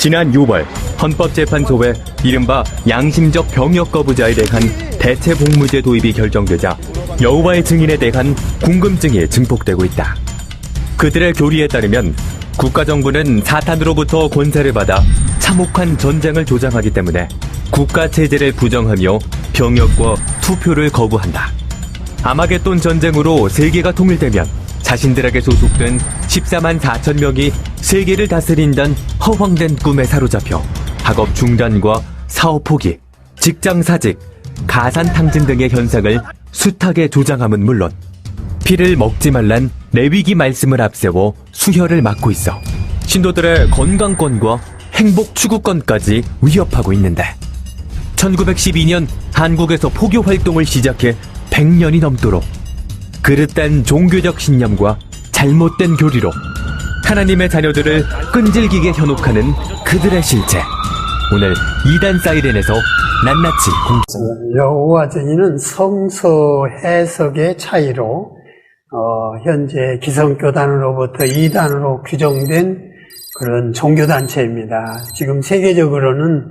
지난 6월 헌법재판소에 이른바 양심적 병역 거부자에 대한 대체복무제 도입이 결정되자 여호와의 증인에 대한 궁금증이 증폭되고 있다. 그들의 교리에 따르면 국가정부는 사탄으로부터 권세를 받아 참혹한 전쟁을 조장하기 때문에 국가체제를 부정하며 병역과 투표를 거부한다. 아마겟돈 전쟁으로 세계가 통일되면 자신들에게 소속된 14만 4천 명이 세계를 다스린다는 허황된 꿈에 사로잡혀 학업 중단과 사업 포기, 직장 사직, 가산 탕진 등의 현상을 숱하게 조장함은 물론 피를 먹지 말란 레위기 말씀을 앞세워 수혈을 막고 있어 신도들의 건강권과 행복 추구권까지 위협하고 있는데 1912년 한국에서 포교 활동을 시작해 100년이 넘도록 그릇된 종교적 신념과 잘못된 교리로 하나님의 자녀들을 끈질기게 현혹하는 그들의 실체. 오늘 이단 사이렌에서 낱낱이 공개합니다. 여호와 증인은 성서 해석의 차이로 현재 기성교단으로부터 이단으로 규정된 그런 종교단체입니다. 지금 세계적으로는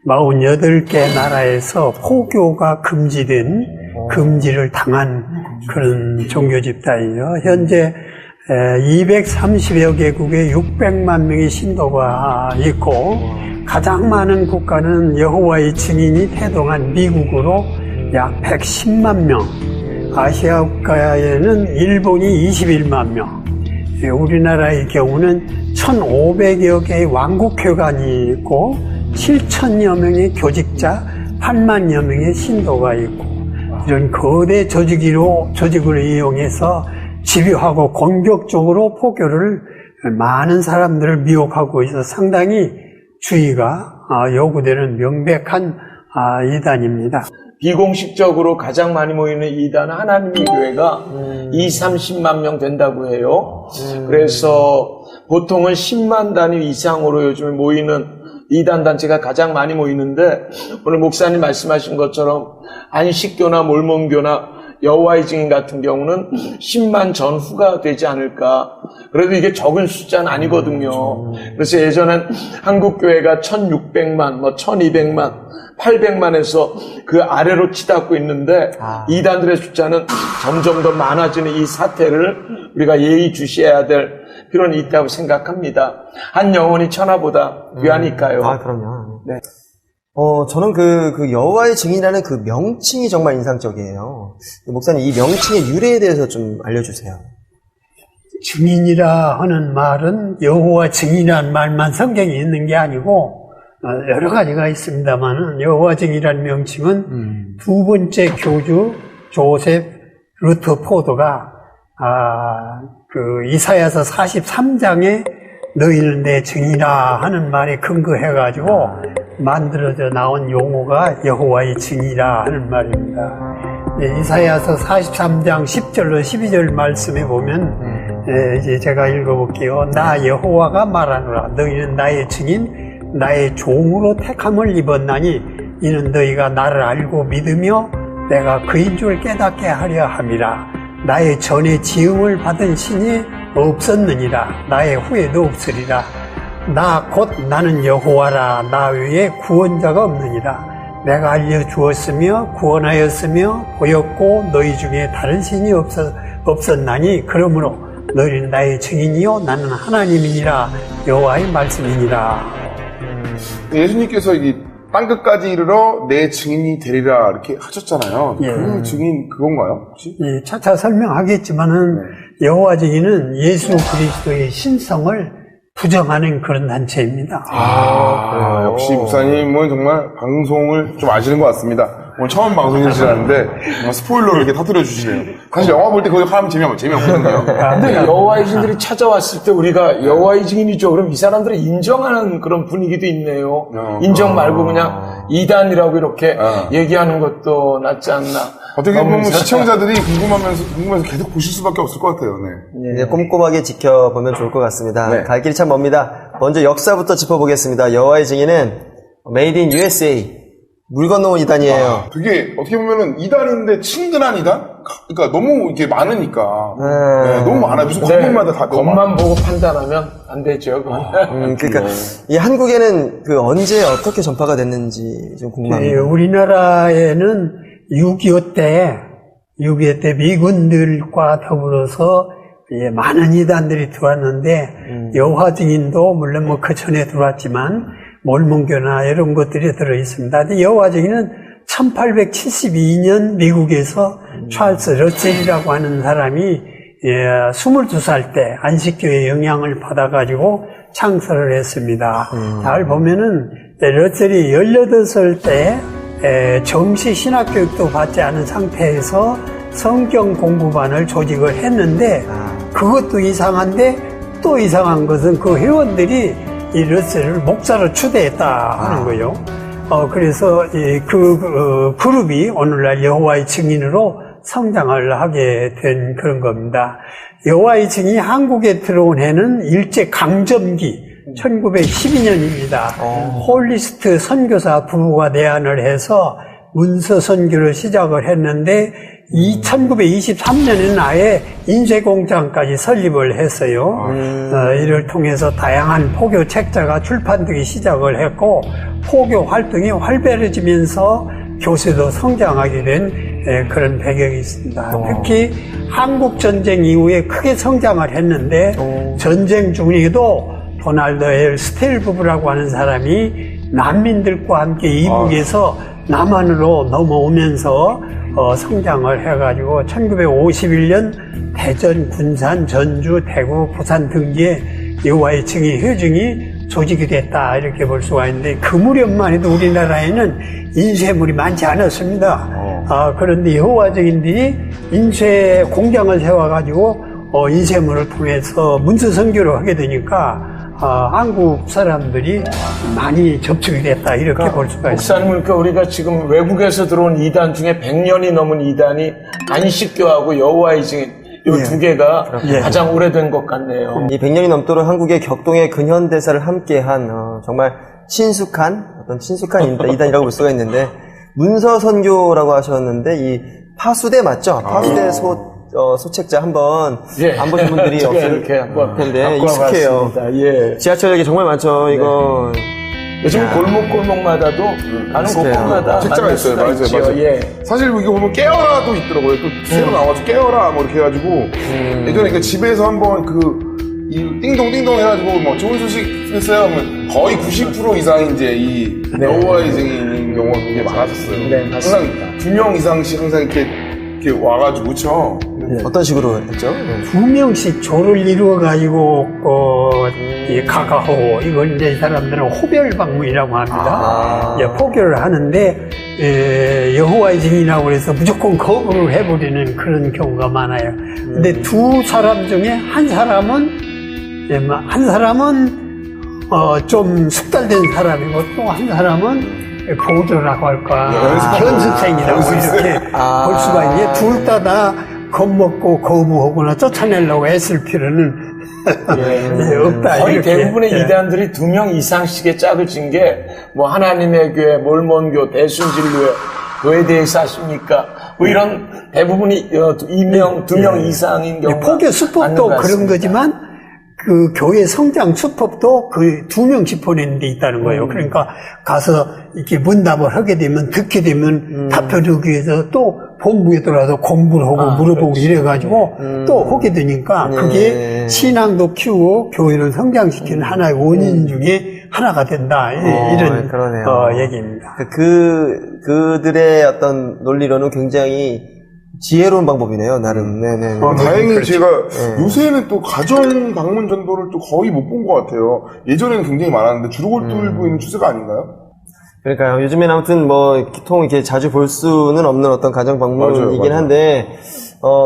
48개 나라에서 포교가 금지를 당한 그런 종교 집단이죠. 현재 230여 개국에 600만 명의 신도가 있고 가장 많은 국가는 여호와의 증인이 태동한 미국으로 약 110만 명, 아시아 국가에는 일본이 21만 명, 우리나라의 경우는 1,500여 개의 왕국회관이 있고 7천여 명의 교직자, 8만여 명의 신도가 있고 이런 거대 조직을 이용해서 집요하고 공격적으로 포교를 많은 사람들을 미혹하고 있어 상당히 주의가 요구되는 명백한 이단입니다. 비공식적으로 가장 많이 모이는 이단은 하나님의 교회가 30만 명 된다고 해요. 그래서 보통은 10만 단위 이상으로 요즘에 모이는 이단 단체가 가장 많이 모이는데 오늘 목사님 말씀하신 것처럼 안식교나 몰몬교나 여호와의 증인 같은 경우는 10만 전후가 되지 않을까. 그래도 이게 적은 숫자는 아니거든요. 그래서 예전엔 한국교회가 1600만, 1200만, 800만에서 그 아래로 치닫고 있는데 이단들의 숫자는 점점 더 많아지는 이 사태를 우리가 예의주시해야 될 필요는 있다고 생각합니다. 한 영혼이 천하보다 귀하니까요. 그럼요. 네. 저는 그 여호와의 증인이라는 그 명칭이 정말 인상적이에요. 목사님, 이 명칭의 유래에 대해서 좀 알려주세요. 증인이라 하는 말은 여호와 증인이라는 말만 성경에 있는 게 아니고 여러 가지가 있습니다만은 여호와 증인이라는 명칭은 두 번째 교주 조셉 루터포드가 그 이사야서 43장에 너희는 내 증인이라 하는 말에 근거해가지고 만들어져 나온 용어가 여호와의 증인이라 하는 말입니다. 이사야서 43장 10절로 12절 말씀에 보면 이제 제가 읽어볼게요. 나 여호와가 말하노라. 너희는 나의 증인, 나의 종으로 택함을 입었나니 이는 너희가 나를 알고 믿으며 내가 그인 줄 깨닫게 하려 함이라. 나의 전에 지음을 받은 신이 없었느니라. 나의 후에도 없으리라. 나 곧 나는 여호와라. 나 외에 구원자가 없느니라. 내가 알려주었으며 구원하였으며 보였고 너희 중에 다른 신이 없었나니 그러므로 너희는 나의 증인이요 나는 하나님이니라. 여호와의 말씀이니라. 예수님께서 이 땅끝까지 이르러 내 증인이 되리라 이렇게 하셨잖아요. 예. 그 증인 그건가요? 혹시? 예, 차차 설명하겠지만은 여호와 증인은 예수 그리스도의 신성을 부정하는 그런 단체입니다. 역시 목사님은 정말 방송을 좀 아시는 것 같습니다. 오늘 처음 방송이시라는데 정말 스포일러를 이렇게 터뜨려 주시네요. 사실 영화 볼 때 거기 하면 재미없거든요. 근데 여호와의 증인들이 찾아왔을 때 우리가 여호와의 증인이죠. 그럼 이 사람들을 인정하는 그런 분위기도 있네요. 인정 말고 그냥 이단이라고 이렇게 얘기하는 것도 낫지 않나. 어떻게 보면 시청자들이 궁금해서 계속 보실 수밖에 없을 것 같아요. 네. 이제 꼼꼼하게 지켜보면 좋을 것 같습니다. 네. 갈 길이 참 멉니다. 먼저 역사부터 짚어보겠습니다. 여호와의 증인은 Made in USA 물 건너온 이단이에요. 그게 어떻게 보면은 이단인데 친근한 이단? 그러니까 너무 이렇게 많으니까. 네, 너무 많아요. 무슨 건물마다 다 너무 겉만 보고 판단하면 안 되죠. 그러니까 이 한국에는 그 언제 어떻게 전파가 됐는지 좀 궁금합니다. 우리나라에는 6.25 때 미군들과 더불어서 많은 이단들이 들어왔는데 여호와 증인도 물론 뭐 그 전에 들어왔지만 몰몬교나 이런 것들이 들어 있습니다. 근데 여호와 증인은 1872년 미국에서 찰스 러셀이라고 하는 사람이 22살 때 안식교의 영향을 받아가지고 창설을 했습니다. 잘 보면은 러셀이 18살 때 정시 신학교육도 받지 않은 상태에서 성경 공부반을 조직을 했는데 그것도 이상한데 또 이상한 것은 그 회원들이 이 러셀을 목사로 추대했다 하는 거예요. 그래서 그룹이 오늘날 여호와의 증인으로 성장을 하게 된 그런 겁니다. 여호와의 증인이 한국에 들어온 해는 일제 강점기 1912년입니다. 홀리스트 선교사 부부가 내한을 해서 문서 선교를 시작을 했는데 1923년에는 아예 인쇄공장까지 설립을 했어요. 이를 통해서 다양한 포교 책자가 출판되기 시작을 했고 포교 활동이 활발해지면서 교세도 성장하게 된 그런 배경이 있습니다. 특히 한국전쟁 이후에 크게 성장을 했는데 전쟁 중에도 도널드 L. 스텔 부부라고 하는 사람이 난민들과 함께 이북에서 남한으로 넘어오면서 성장을 해가지고 1951년 대전, 군산, 전주, 대구, 부산 등지에 여호와의 증인 회중이 조직이 됐다 이렇게 볼 수가 있는데 그 무렵만 해도 우리나라에는 인쇄물이 많지 않았습니다. 그런데 여호와 증인들이 인쇄 공장을 세워가지고 인쇄물을 통해서 문서 선교를 하게 되니까 한국 사람들이 많이 접촉이 됐다 이렇게 볼 수가 있습니다. 목사님, 그러니까 우리가 지금 외국에서 들어온 이단 중에 100년이 넘은 이단이 안식교하고 여호와의 증인 이 두 개가 가장 오래된 것 같네요. 이 100년이 넘도록 한국의 격동의 근현대사를 함께한 정말 친숙한 이단이라고 볼 수가 있는데 문서 선교라고 하셨는데 이 파수대 맞죠? 파수대 소책자 한번 안 보신 분들이 없을 텐데 익숙해요. 지하철역에 정말 많죠. 이거 요즘 골목골목마다도 가는 곳마다 책자가 있어요. 맞아요. 사실 이거 보면 깨어라도 있더라고요. 또 새로 나와서 깨어라 뭐 이렇게 해가지고 예전에 그 집에서 한번 이 띵동띵동 해가지고 뭐 좋은 소식 했어요 하면 거의 90% 이상 이제 이 여호와의 증인인 경우가 굉장히 많았었어요. 네, 맞습니다. 항상 2명 이상씩 항상 이렇게 와가지고 그쵸? 어떤 식으로 했죠? 2명씩 조를 이루어가지고, 가가호, 이걸 이제 이 사람들은 호별방문이라고 합니다. 포교를 하는데, 여호와의 증인이라고 해서 무조건 거부를 해버리는 그런 경우가 많아요. 근데 두 사람 중에 한 사람은 좀 숙달된 사람이고 또 한 사람은 보조라고 할까, 연습생이라고 이렇게 볼 수가 있는데, 둘 다 겁먹고 거부하거나 쫓아내려고 했을 필요는 없다. 거의 이렇게. 대부분의 이단들이 2명 이상씩의 짝을 진 게 뭐 하나님의 교회, 몰몬교, 대순진교회, 교회에 대해서 아십니까? 뭐 이런 대부분이 2명 이상인 경우가 포교 수법도 그런 거지만 그 교회 성장 수법도 그 2명씩 보내는 데 있다는 거예요. 그러니까 가서 이렇게 문답을 하게 되면, 듣게 되면 답변하기 위해서 또 본부에 들어가서 공부를 하고 물어보고 이래가지고 또 하게 되니까 그게 신앙도 키우고 교회를 성장시키는 하나의 원인 중에 하나가 된다. 이런 얘기입니다. 그들의 어떤 논리로는 굉장히 지혜로운 방법이네요, 나름. 네네. 다행히 제가 요새는 또 가정 방문 전도를 또 거의 못 본 것 같아요. 예전에는 굉장히 많았는데 줄어들고 있는 추세가 아닌가요? 그러니까요. 요즘엔 아무튼 통 이렇게 자주 볼 수는 없는 어떤 가정 방문이긴 한데,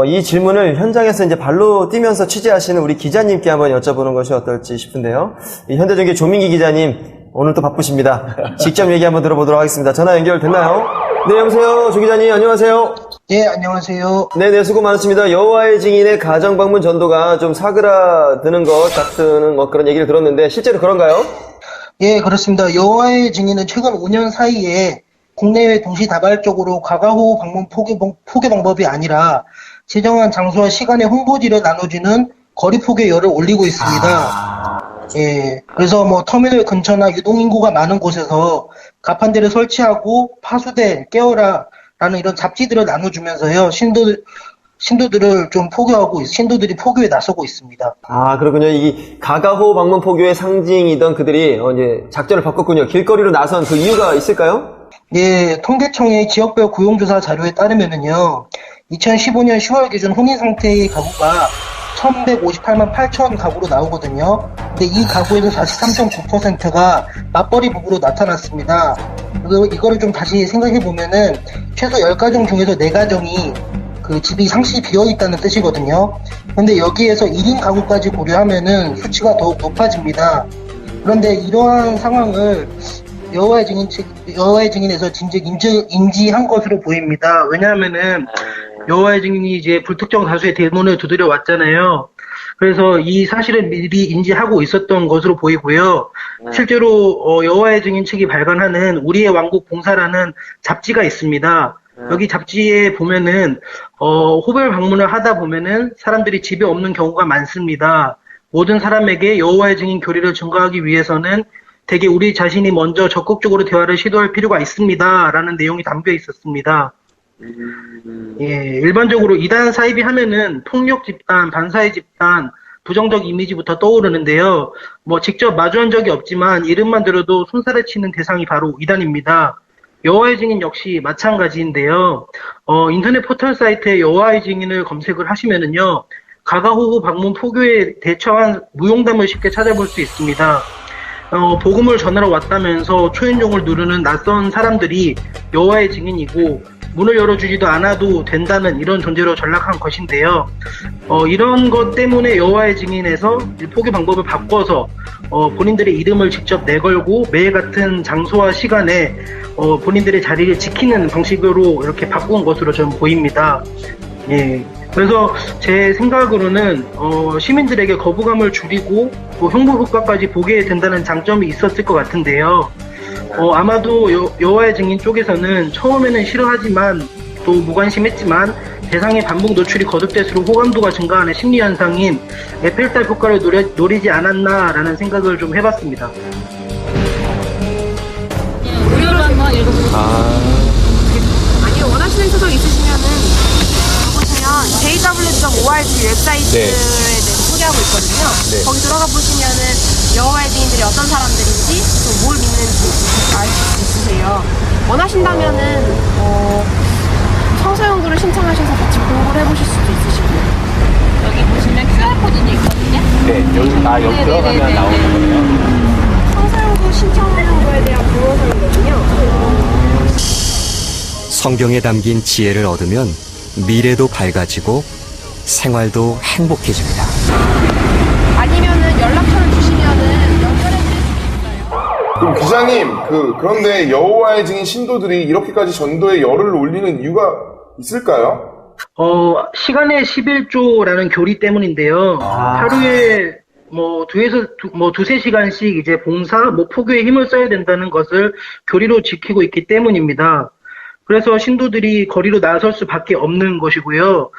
이 질문을 현장에서 이제 발로 뛰면서 취재하시는 우리 기자님께 한번 여쭤보는 것이 어떨지 싶은데요. 이 현대전기 조민기 기자님, 오늘 또 바쁘십니다. 직접 얘기 한번 들어보도록 하겠습니다. 전화 연결됐나요? 네, 여보세요. 조 기자님, 안녕하세요. 예, 안녕하세요. 네네, 수고 많으십니다. 여호와의 증인의 가정방문 전도가 좀 사그라드는 것 같은 그런 얘기를 들었는데, 실제로 그런가요? 예, 그렇습니다. 여호와의 증인은 최근 5년 사이에 국내외 동시다발적으로 가가호호 방문 포교 방법이 아니라 지정한 장소와 시간에 홍보지를 나눠주는 거리 포교열을 올리고 있습니다. 예, 그래서 뭐 터미널 근처나 유동인구가 많은 곳에서 가판대를 설치하고 파수대, 깨어라라는 이런 잡지들을 나눠주면서요, 신도들을 좀 신도들이 포교에 나서고 있습니다. 아, 그렇군요. 이 가가호 방문 포교의 상징이던 그들이 이제 작전을 바꿨군요. 길거리로 나선 그 이유가 있을까요? 예, 통계청의 지역별 고용조사 자료에 따르면은요, 2015년 10월 기준 혼인 상태의 가구가 1158만 8천 가구로 나오거든요. 근데 이 가구에서 43.9%가 맞벌이 부부로 나타났습니다. 그래서 이거를 좀 다시 생각해 보면은 최소 10가정 중에서 4가정이 그 집이 상시 비어 있다는 뜻이거든요. 그런데 여기에서 1인 가구까지 고려하면은 수치가 더욱 높아집니다. 그런데 이러한 상황을 여호와의 증인에서 진즉 인지한 것으로 보입니다. 왜냐하면은 여호와의 증인이 이제 불특정 다수의 대문을 두드려 왔잖아요. 그래서 이 사실을 미리 인지하고 있었던 것으로 보이고요. 실제로 여호와의 증인 측이 발간하는 우리의 왕국 봉사라는 잡지가 있습니다. 여기 잡지에 보면은 호별 방문을 하다 보면은 사람들이 집에 없는 경우가 많습니다. 모든 사람에게 여호와의 증인 교리를 증거하기 위해서는 대개 우리 자신이 먼저 적극적으로 대화를 시도할 필요가 있습니다. 라는 내용이 담겨 있었습니다. 예, 일반적으로 이단 사이비 하면은 폭력 집단, 반사회 집단, 부정적 이미지부터 떠오르는데요. 뭐 직접 마주한 적이 없지만 이름만 들어도 손살에 치는 대상이 바로 이단입니다. 여호와의 증인 역시 마찬가지인데요. 인터넷 포털 사이트에 여호와의 증인을 검색을 하시면은요, 가가호호 방문 포교에 대처한 무용담을 쉽게 찾아볼 수 있습니다. 복음을 전하러 왔다면서 초인종을 누르는 낯선 사람들이 여호와의 증인이고 문을 열어주지도 않아도 된다는 이런 존재로 전락한 것인데요. 이런 것 때문에 여호와의 증인에서 포교 방법을 바꿔서 본인들의 이름을 직접 내걸고 매일 같은 장소와 시간에 본인들의 자리를 지키는 방식으로 이렇게 바꾼 것으로 저는 보입니다. 예. 그래서 제 생각으로는 시민들에게 거부감을 줄이고 또 형부 효과까지 보게 된다는 장점이 있었을 것 같은데요. 아마도 여호와의 증인 쪽에서는 처음에는 싫어하지만 또 무관심했지만 대상의 반복 노출이 거듭될수록 호감도가 증가하는 심리 현상인 에펠탑 효과를 노리지 않았나라는 생각을 좀 해봤습니다. 무료로 한번 읽어보세요. 아니 원하시는 소설 있으시면은 보시면 jw.org 웹사이트에 대해서 소개하고 있거든요. 거기 들어가 보시면은 여호와의 증인들이 어떤 사람들인지 또 뭘 믿는지 알 수 있으세요. 원하신다면은 성서연구를 신청하셔서 같이 공부를 해보실 수도 있으시고요. 여기 보시면 QR코드도 있거든요. 네, 여기 들어가면 나오는 거예요. 성서연구 신청하는 거에 대한 동영상이거든요. 성경에 담긴 지혜를 얻으면 미래도 밝아지고 생활도 행복해집니다. 아니면은 연락처를 주시면은 연결해 드릴 수 있어요. 그럼 기자님, 그런데 여호와의 증인 신도들이 이렇게까지 전도에 열을 올리는 이유가 있을까요? 시간의 11조라는 교리 때문인데요. 하루에 두세 시간씩 이제 봉사, 포교에 힘을 써야 된다는 것을 교리로 지키고 있기 때문입니다. 그래서 신도들이 거리로 나설 수밖에 없는 것이고요.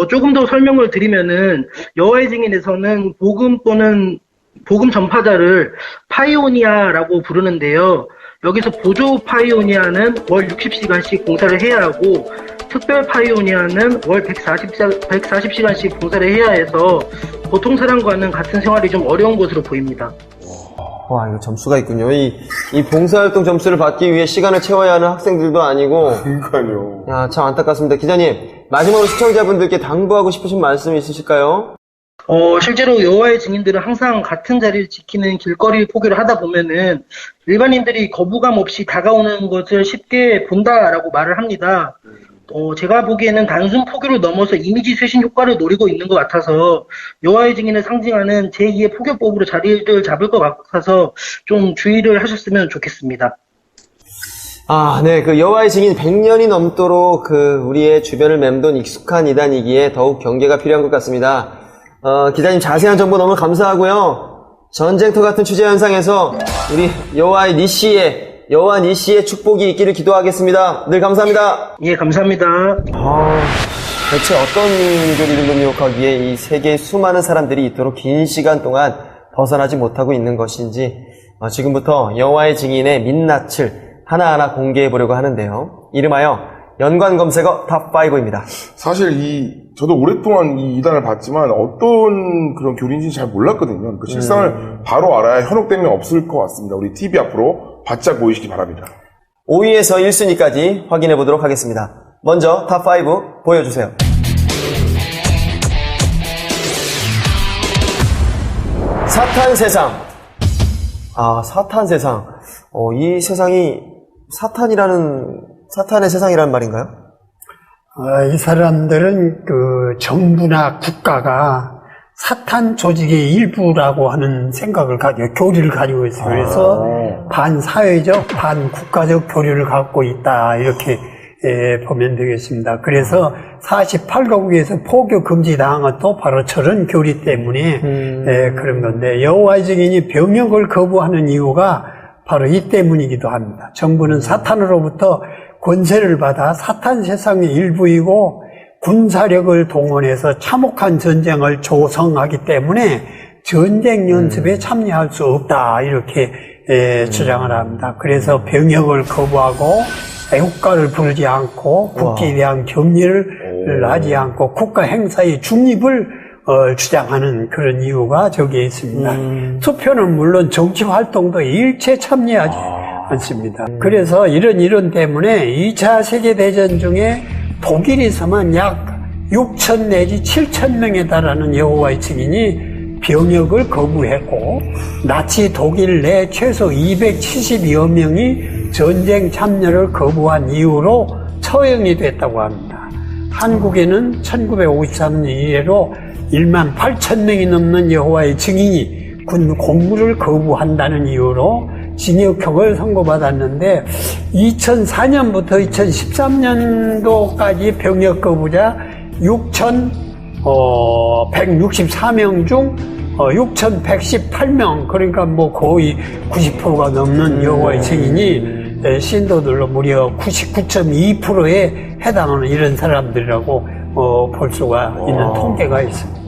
조금 더 설명을 드리면은 여호와의 증인에서는 복음 또는 복음 전파자를 파이오니아라고 부르는데요. 여기서 보조 파이오니아는 월 60시간씩 봉사를 해야 하고 특별 파이오니아는 월 140시간씩 봉사를 해야 해서 보통 사람과는 같은 생활이 좀 어려운 것으로 보입니다. 와, 이거 점수가 있군요. 이 봉사활동 점수를 받기 위해 시간을 채워야 하는 학생들도 아니고. 그러니까요. 야, 참 안타깝습니다. 기자님, 마지막으로 시청자분들께 당부하고 싶으신 말씀이 있으실까요? 실제로 여호와의 증인들은 항상 같은 자리를 지키는 길거리 포교를 하다 보면은 일반인들이 거부감 없이 다가오는 것을 쉽게 본다라고 말을 합니다. 제가 보기에는 단순 포교를 넘어서 이미지 쇄신 효과를 노리고 있는 것 같아서 여호와의 증인을 상징하는 제2의 포교법으로 자리를 잡을 것 같아서 좀 주의를 하셨으면 좋겠습니다. 네, 여호와의 증인 100년이 넘도록 우리의 주변을 맴돈 익숙한 이단이기에 더욱 경계가 필요한 것 같습니다. 기자님 자세한 정보 너무 감사하고요. 전쟁터 같은 취재 현상에서 우리 여호와의 니시의 여호와 니시의 축복이 있기를 기도하겠습니다. 늘 감사합니다. 예, 감사합니다. 대체 어떤 민족 이름을 미혹하기에 이 세계의 수많은 사람들이 이토록 긴 시간 동안 벗어나지 못하고 있는 것인지 지금부터 여호와의 증인의 민낯을 하나하나 공개해 보려고 하는데요. 이름하여 연관 검색어 탑5입니다. 사실 저도 오랫동안 이 이단을 봤지만 어떤 그런 교리인지 잘 몰랐거든요. 그 실상을 바로 알아야 현혹됨이 없을 것 같습니다. 우리 TV 앞으로 바짝 모이시기 바랍니다. 5위에서 1순위까지 확인해 보도록 하겠습니다. 먼저 탑5 보여주세요. 사탄 세상. 사탄 세상. 이 세상이 사탄의 세상이라는 말인가요? 이 사람들은 정부나 국가가 사탄 조직의 일부라고 하는 생각을 교리를 가지고 있어요. 그래서 반사회적, 반국가적 교리를 갖고 있다. 이렇게 보면 되겠습니다. 그래서 48가국에서 포교 금지당한 것도 바로 저런 교리 때문에 그런 건데, 여호와의 증인이 병역을 거부하는 이유가 바로 이 때문이기도 합니다. 정부는 사탄으로부터 권세를 받아 사탄 세상의 일부이고 군사력을 동원해서 참혹한 전쟁을 조성하기 때문에 전쟁 연습에 참여할 수 없다, 이렇게 주장을 합니다. 그래서 병역을 거부하고 애국가를 부르지 않고 국기에 대한 격려를 하지 않고 국가 행사의 중립을 주장하는 그런 이유가 저기에 있습니다. 투표는 물론 정치 활동도 일체 참여하지 않습니다. 그래서 이런 이론 때문에 2차 세계대전 중에 독일에서만 약 6천 내지 7천 명에 달하는 여호와의 증인이 병역을 거부했고, 나치 독일 내 최소 272여 명이 전쟁 참여를 거부한 이유로 처형이 됐다고 합니다. 한국에는 1953년 이래로 1만 8천 명이 넘는 여호와의 증인이 군 공무를 거부한다는 이유로 징역형을 선고받았는데, 2004년부터 2013년도까지 병역 거부자 6,164명 중 6,118명, 그러니까 뭐 거의 90%가 넘는 여호와의 증인이 신도들로 무려 99.2%에 해당하는 이런 사람들이라고 볼 수가 있는 통계가 있습니다.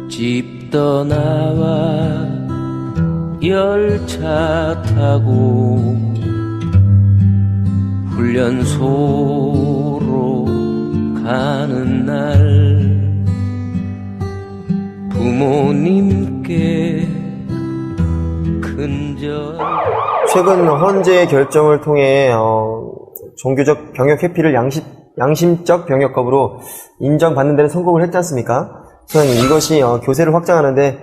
집 떠나와 열차 타고 훈련소로 가는 날 부모님께 큰절. 최근 헌재의 결정을 통해 종교적 병역 회피를 양심적 병역 거부로 인정받는 데는 성공을 했지 않습니까? 저는 이것이 교세를 확장하는데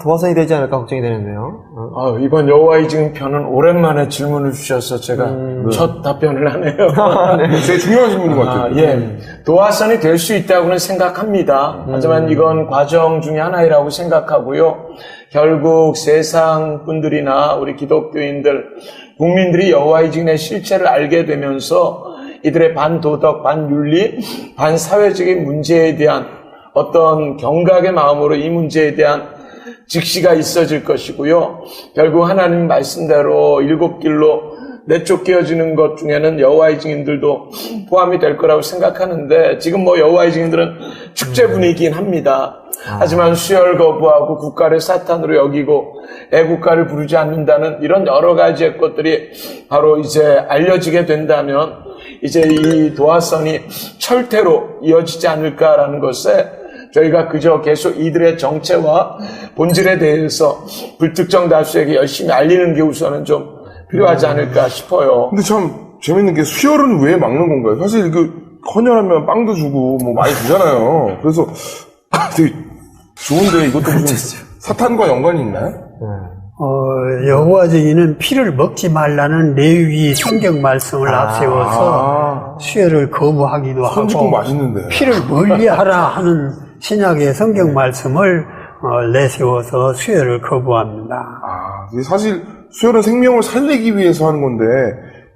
도화선이 되지 않을까 걱정이 되는데요. 이번 여호와의 증인 편은 오랜만에 질문을 주셔서 제가 첫 답변을 하네요. 네. 되게 중요한 질문인 것 같아요. 예. 도화선이 될 수 있다고는 생각합니다. 하지만 이건 과정 중에 하나이라고 생각하고요. 결국 세상 분들이나 우리 기독교인들, 국민들이 여호와의 증인의 실체를 알게 되면서 이들의 반도덕, 반윤리, 반사회적인 문제에 대한 어떤 경각의 마음으로 이 문제에 대한 직시가 있어질 것이고요. 결국 하나님 말씀대로 일곱 길로 내쫓겨지는 것 중에는 여호와의 증인들도 포함이 될 거라고 생각하는데, 지금 뭐 여호와의 증인들은 축제 분위기긴 합니다. 하지만 수혈 거부하고 국가를 사탄으로 여기고 애국가를 부르지 않는다는 이런 여러 가지의 것들이 바로 이제 알려지게 된다면 이제 이 도화선이 철퇴로 이어지지 않을까라는 것에 저희가 그저 계속 이들의 정체와 본질에 대해서 불특정 다수에게 열심히 알리는 게 우선은 좀 필요하지 않을까 싶어요. 근데 참 재밌는 게 수혈은 왜 막는 건가요? 사실 헌혈하면 빵도 주고 뭐 많이 주잖아요. 그래서 되게 좋은데 이것도 무슨 사탄과 연관이 있나요? 여호와 증인은 피를 먹지 말라는 레위기 성경 말씀을 앞세워서 수혈을 거부하기도 하고, 선지국 맛있는데 피를 멀리하라 하는 신약의 성경 말씀을 내세워서 수혈을 거부합니다. 사실 수혈은 생명을 살리기 위해서 하는 건데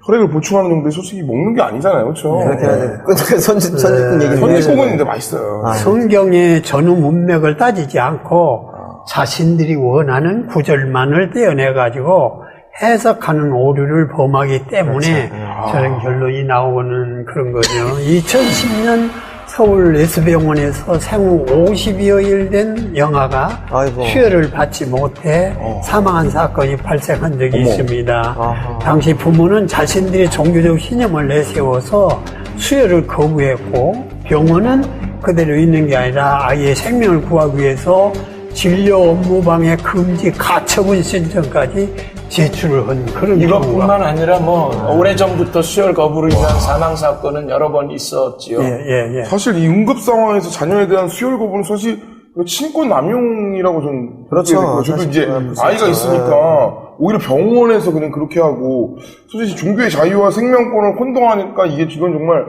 혈액을 보충하는 정도에 솔직히 먹는 게 아니잖아요, 그렇죠? 그렇게 하죠. 선지꾼 얘기 선지국은 근데 맛있어요. 성경의 전후 문맥을 따지지 않고 자신들이 원하는 구절만을 떼어내가지고 해석하는 오류를 범하기 때문에 저런 결론이 나오는 그런 거죠. 2010년 서울 S병원에서 생후 50여일 된 영아가 수혈을 받지 못해 사망한 사건이 발생한 적이 있습니다. 당시 부모는 자신들의 종교적 신념을 내세워서 수혈을 거부했고 병원은 그대로 있는 게 아니라 아이의 생명을 구하기 위해서 진료 업무방해 금지 가처분 신청까지 제출을 한 그런 이것뿐만 아니라 오래전부터 수혈 거부로 인한 사망 사건은 여러 번 있었지요. 예. 사실 이 응급 상황에서 자녀에 대한 수혈 거부는 사실 친권 남용이라고 저는 그렇죠. 저도 이제 아이가 있으니까 오히려 병원에서 그냥 그렇게 하고 솔직히 종교의 자유와 생명권을 혼동하니까 이건 정말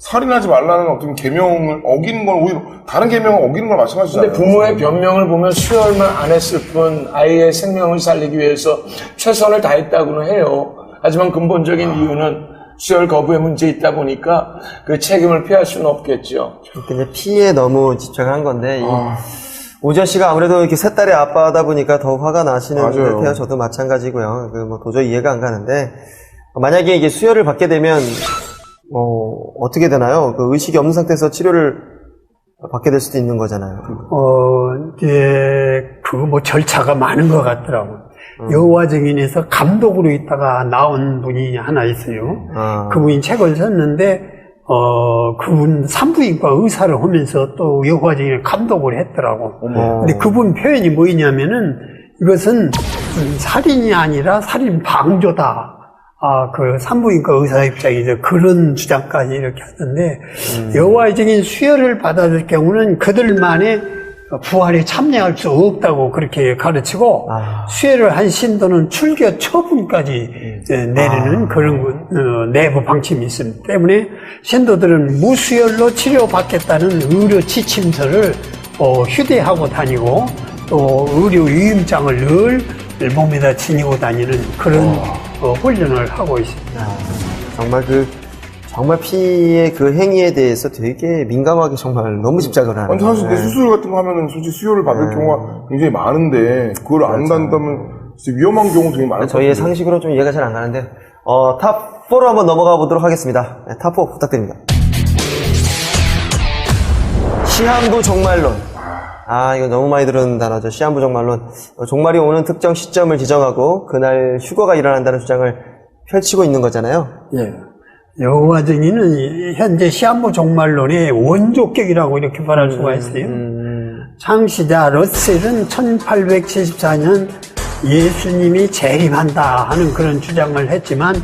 살인하지 말라는 어떤 계명을 어기는 건 오히려 다른 계명을 어기는 건 마찬가지잖아요. 근데 부모의 변명을 보면 수혈만 안 했을 뿐 아이의 생명을 살리기 위해서 최선을 다했다고는 해요. 하지만 근본적인 이유는 수혈 거부에 문제 있다 보니까 그 책임을 피할 수는 없겠죠. 근데 피에 너무 집착한 건데 오지현 씨가 아무래도 이렇게 세 딸의 아빠다 보니까 더 화가 나시는 듯해요. 저도 마찬가지고요. 도저히 이해가 안 가는데 만약에 이게 수혈을 받게 되면 어떻게 되나요? 그 의식이 없는 상태에서 치료를 받게 될 수도 있는 거잖아요. 절차가 많은 것 같더라고요. 여호와 증인에서 감독으로 있다가 나온 분이 하나 있어요. 그분이 책을 썼는데, 그분 산부인과 의사를 하면서 또 여호와 증인을 감독을 했더라고. 근데 그분 표현이 뭐냐면은 이것은 살인이 아니라 살인 방조다. 그 산부인과 의사 입장에서 그런 주장까지 이렇게 하던데 여호와의 증인 수혈을 받아들 경우는 그들만의 부활에 참여할 수 없다고 그렇게 가르치고 수혈을 한 신도는 출교 처분까지 내리는 그런 내부 방침이 있습니다. 때문에 신도들은 무수혈로 치료받겠다는 의료 지침서를 휴대하고 다니고 또 의료 위임장을 늘 몸에다 지니고 다니는 그런 훈련을 하고 있습니다. 정말 피의 그 행위에 대해서 되게 민감하게 정말 너무 집착을 하는. 사실 수술 같은 거 하면은 솔직히 수혈을 받을 경우가 굉장히 많은데 그걸 안 한다면 진짜 위험한 경우 되게 많을 것 같아요. 저희의 상식으로 좀 이해가 잘 안 가는데 탑 4로 한번 넘어가 보도록 하겠습니다. 탑 4 부탁드립니다. 시한부 종말론. 이거 너무 많이 들은 단어죠. 시한부 종말론. 종말이 오는 특정 시점을 지정하고 그날 휴거가 일어난다는 주장을 펼치고 있는 거잖아요. 예. 여호와 증인은 현재 시한부 종말론의 원조격이라고 이렇게 말할 수가 있어요. 창시자 러셀은 1874년 예수님이 재림한다 하는 그런 주장을 했지만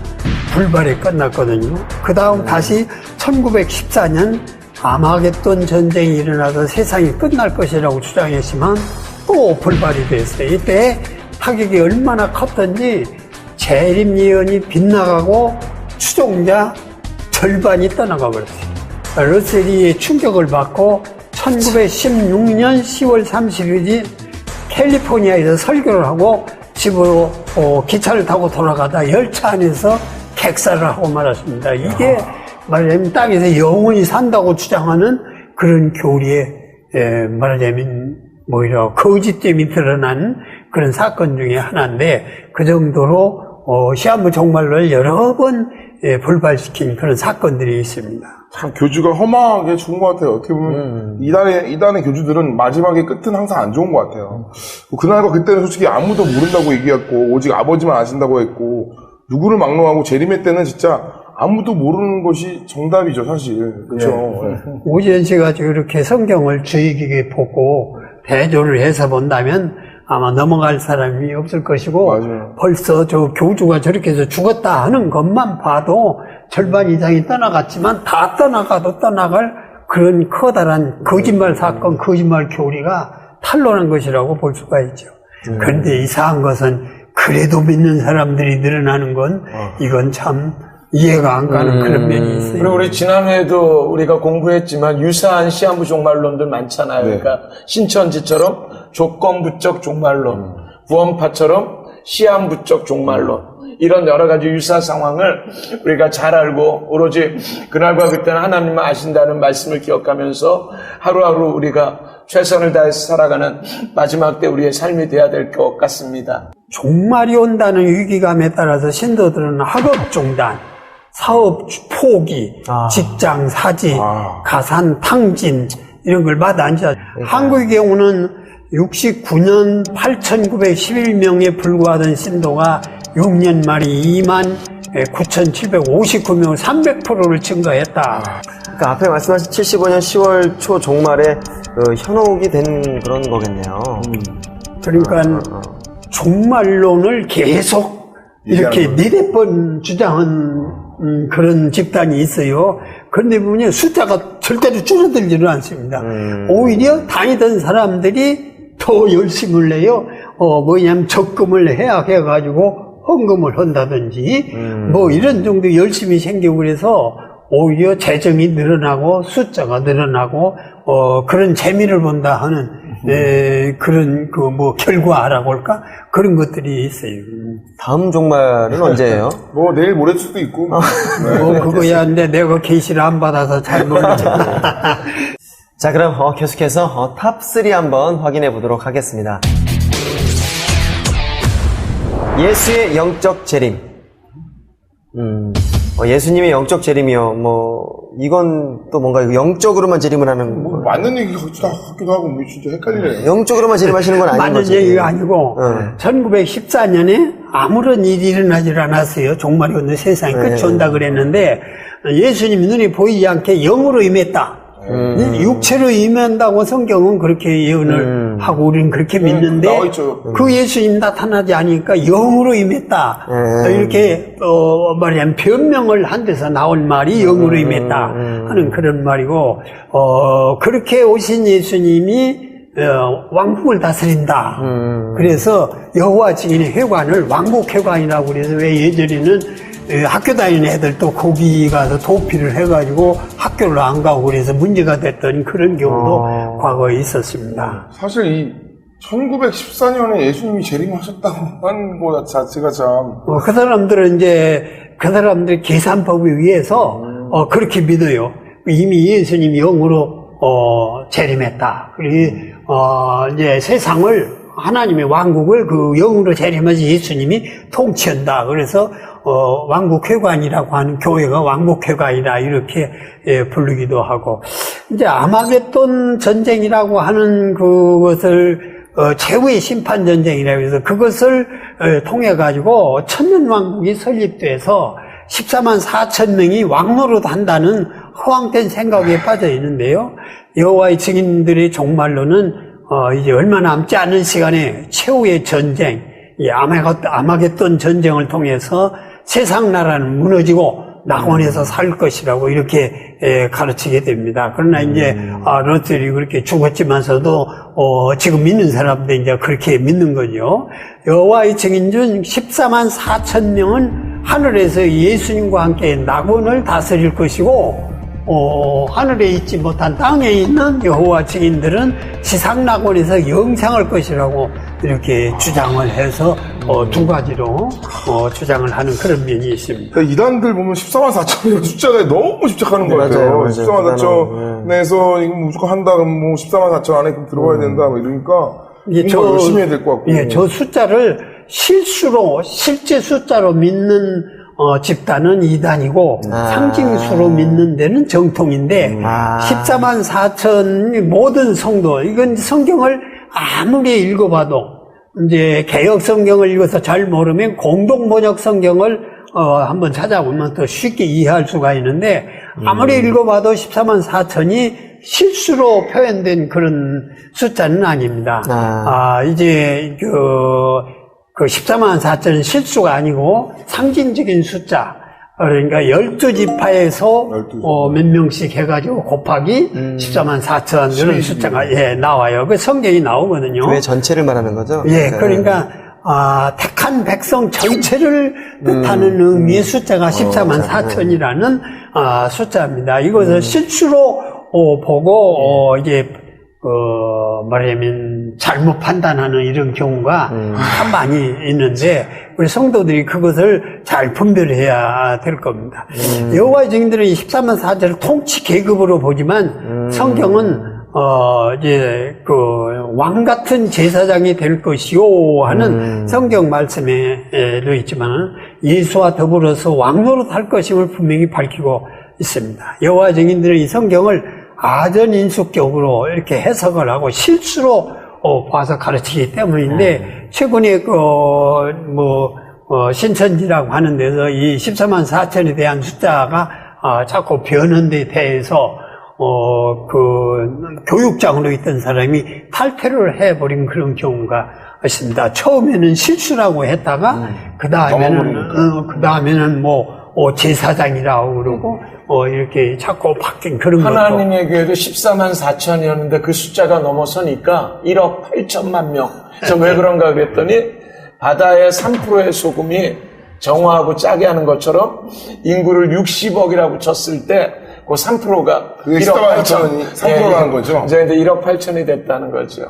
불발에 끝났거든요. 그 다음 다시 1914년 아마겟돈 전쟁이 일어나서 세상이 끝날 것이라고 주장했지만 또 불발이 됐어요. 이때 타격이 얼마나 컸던지 재림 예언이 빗나가고 추종자 절반이 떠나가 버렸어요. 러셀이 충격을 받고 1916년 10월 30일 캘리포니아에서 설교를 하고 집으로 기차를 타고 돌아가다 열차 안에서 객사를 하고 말았습니다. 이게 말하자면 땅에서 영원히 산다고 주장하는 그런 교리에 말하자면 거짓됨이 드러난 그런 사건 중에 하나인데 그 정도로 시한부 종말론을 여러 번 불발시킨 그런 사건들이 있습니다. 참 교주가 험하게 죽은 것 같아요. 어떻게 보면 이단의 교주들은 마지막에 끝은 항상 안 좋은 것 같아요. 그날과 그때는 솔직히 아무도 모른다고 얘기했고 오직 아버지만 아신다고 했고 누구를 막론하고 재림의 때는 진짜 아무도 모르는 것이 정답이죠, 사실. 그렇죠. 오지현 씨가 이렇게 성경을 주의 깊게 보고 대조를 해서 본다면 아마 넘어갈 사람이 없을 것이고 맞아요. 벌써 저 교주가 저렇게 해서 죽었다 하는 것만 봐도 절반 이상이 떠나갔지만 다 떠나가도 떠나갈 그런 커다란 거짓말 사건, 거짓말 교리가 탄로난 것이라고 볼 수가 있죠. 그런데 이상한 것은 그래도 믿는 사람들이 늘어나는 건 이건 참 이해가 안 가는 그런 면이 있어요. 그리고 우리 지난해에도 우리가 공부했지만 유사한 시한부 종말론들 많잖아요. 그러니까 신천지처럼 조건부적 종말론, 구원파처럼 시한부적 종말론, 이런 여러 가지 유사 상황을 우리가 잘 알고 오로지 그날과 그때는 하나님만 아신다는 말씀을 기억하면서 하루하루 우리가 최선을 다해서 살아가는 마지막 때 우리의 삶이 돼야 될 것 같습니다. 종말이 온다는 위기감에 따라서 신도들은 학업 중단, 사업 포기, 직장 사지, 가산 탕진 이런 걸 받아 이제 한국의 경우는 69년 8,911명에 불과하던 신도가 6년 말에 29,759명을 300%를 증가했다. 그러니까 앞에 말씀하신 75년 10월 초 종말에 현혹이 된 그런 거겠네요. 그러니까 종말론을 계속 이렇게 4번 주장한 그런 집단이 있어요. 그런데 보면 숫자가 절대로 줄어들지는 않습니다. 오히려 다니던 사람들이 더 열심을 내요. 뭐냐면 적금을 해약해가지고 헌금을 한다든지 뭐 이런 정도 열심히 생기고 그래서 오히려 재정이 늘어나고 숫자가 늘어나고 그런 재미를 본다 하는 그런 그 뭐 결과라고 할까 그런 것들이 있어요. 다음 종말은 언제예요? 뭐 내일 모레일 수도 있고. 뭐 그거야 근데 내가 계시를 안 받아서 잘 모르겠다. 자, 그럼 계속해서 탑3 한번 확인해 보도록 하겠습니다. 예수의 영적 재림. 예수님의 영적 재림이요. 이건 또 뭔가 영적으로만 재림을 하는. 뭐 맞는 얘기 같기도 하고, 뭐 진짜 헷갈리네요. 영적으로만 재림하시는 건 아닌 맞는 거죠. 얘기가 아니고 1914년에 아무런 일이 일어나질 않았어요. 종말이 오는 세상이 끝이 온다 그랬는데 예수님이 눈에 보이지 않게 영으로 임했다. 육체로 임한다고 성경은 그렇게 예언을 하고 우리는 그렇게 믿는데 그 예수님 나타나지 않으니까 영으로 임했다. 이렇게 말하자면 변명을 한 데서 나온 말이 영으로 임했다 하는 그런 말이고 그렇게 오신 예수님이 왕국을 다스린다. 그래서 여호와 증인의 회관을 왕국회관이라고 그래서 왜 예전에는 학교 다니는 애들도 거기 가서 도피를 해가지고 학교를 안 가고 그래서 문제가 됐던 그런 경우도 과거에 있었습니다. 사실 이 1914년에 예수님이 재림하셨다고 하는 것 자체가 참. 그 사람들은 그 사람들의 계산법에 의해서 그렇게 믿어요. 이미 예수님이 영으로 재림했다. 그리고 이제 세상을 하나님의 왕국을 그 영으로 재림하지 예수님이 통치한다. 그래서 왕국회관이라고 하는 교회가 왕국회관이다 이렇게 부르기도 하고 이제 아마겟돈 전쟁이라고 하는 그것을 최후의 심판 전쟁이라고 해서 그것을 통해 가지고 천년왕국이 설립돼서 14만 4천 명이 왕노릇 한다는 허황된 생각에 빠져 있는데요. 여호와의 증인들의 종말로는 이제 얼마 남지 않은 시간에 최후의 전쟁, 이 아마겟돈 전쟁을 통해서 세상 나라는 무너지고 낙원에서 살 것이라고 이렇게 가르치게 됩니다. 그러나 이제 롯들이 그렇게 죽었지만서도 지금 믿는 사람들 이제 그렇게 믿는 거죠. 여호와의 증인 중 14만 4천 명은 하늘에서 예수님과 함께 낙원을 다스릴 것이고 하늘에 있지 못한 땅에 있는 여호와 증인들은 지상 낙원에서 영생할 것이라고 이렇게 주장을 해서 두 가지로 주장을 하는 그런 면이 있습니다. 그러니까 이단들 보면 14만 4천이라는 숫자에 너무 집착하는 것 같아요. 맞아요. 14만 4천에서 이거 무조건 한다 그러면 뭐 14만 4천 안에 들어가야 된다 뭐 이러니까 뭔가 열심히 해야 될 것 같고. 예, 저 숫자를 실제 숫자로 믿는 집단은 이단이고 상징수로 믿는 데는 정통인데 14만 4천 모든 성도 이건 성경을 아무리 읽어봐도 이제 개역 성경을 읽어서 잘 모르면 공동 번역 성경을 한번 찾아보면 더 쉽게 이해할 수가 있는데 아무리 읽어봐도 14만 4천이 실수로 표현된 그런 숫자는 아닙니다. 이제 그 14만 4천은 실수가 아니고 상징적인 숫자. 그러니까 12지파에서 몇 명씩 해가지고 곱하기 14만 4천 이런 숫자가 나와요. 그 성경이 나오거든요. 교회 전체를 말하는 거죠? 예, 그러니까 택한 백성 전체를 뜻하는 의미의 숫자가 14만 4천이라는 숫자입니다. 이것을 실수로 보고 이제 말하자면 잘못 판단하는 이런 경우가 참 많이 있는데 우리 성도들이 그것을 잘 분별해야 될 겁니다. 여호와의 증인들은 14만 4절을 통치 계급으로 보지만 성경은 이제 왕 같은 제사장이 될 것이요 하는 성경 말씀에도 있지만 예수와 더불어서 왕노릇 할 것임을 분명히 밝히고 있습니다. 여호와 증인들은 이 성경을 아전인수격으로 이렇게 해석을 하고 실수로 봐서 가르치기 때문인데 최근에 신천지라고 하는 데서 이 14만 4천에 대한 숫자가 자꾸 변한 데 대해서 교육장으로 있던 사람이 탈퇴를 해버린 그런 경우가 있습니다. 처음에는 실수라고 했다가 그 다음에는 제사장이라고 그러고 이렇게 자꾸 바뀐 그런 것도. 하나님의 교회도 14만 4천이었는데 그 숫자가 넘어서니까 1억 8천만 명. 그래서 왜 그런가 그랬더니 바다의 3%의 소금이 정화하고 짜게 하는 것처럼 인구를 60억이라고 쳤을 때 그 3%가 그게 1억 8천 3%라는 거죠? 이제 1억 8천이 됐다는 거죠.